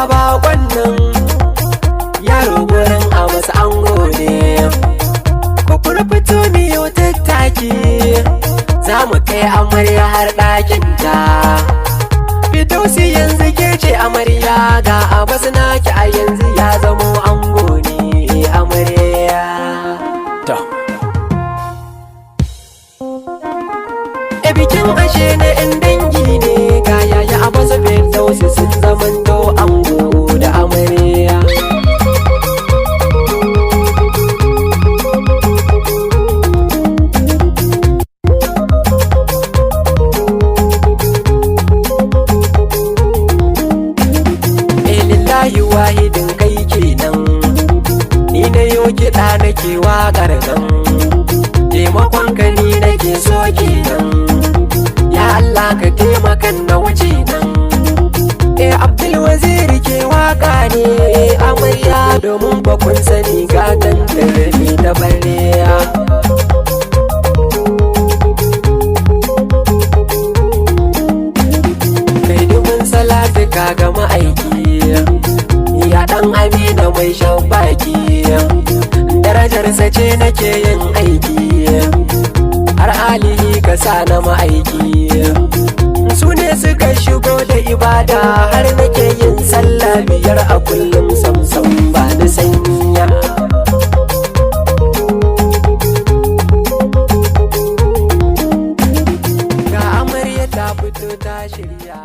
bakon nan yaro gurin a wasu ango ne. Ku furfito miyo tattaki za mu kai amarya har ɗakinta. Fidausi yanzu ke ce amarya, ga Abbas naki a yanzu ya zamo ango ne amarya. Bikin ashe na 'yan dangi ne, ga yaya Abbas Fidausi sun zamanto ango da amarya. Lillahi wahidin kai kenan, ni na yo kiɗa nake waƙar nan, taimakon ka ni nake so kenan, ya Allah ka taimakan na wuce nan. Abdulwaziri ke waƙa ne amarya, domin ba kun sani gatan tarbi da bareya. Kai dubin salatu ka ga ma'aiki, ya ɗan Amina mai shan baki, darajarsa ce nake yin aiki, har alihi ka sa na ma'aiki. Su ne suka shigo da ibada, har nake yin sallah biyar a kullum samsam ba da sanya. Ga amarya ta fito ta shirya.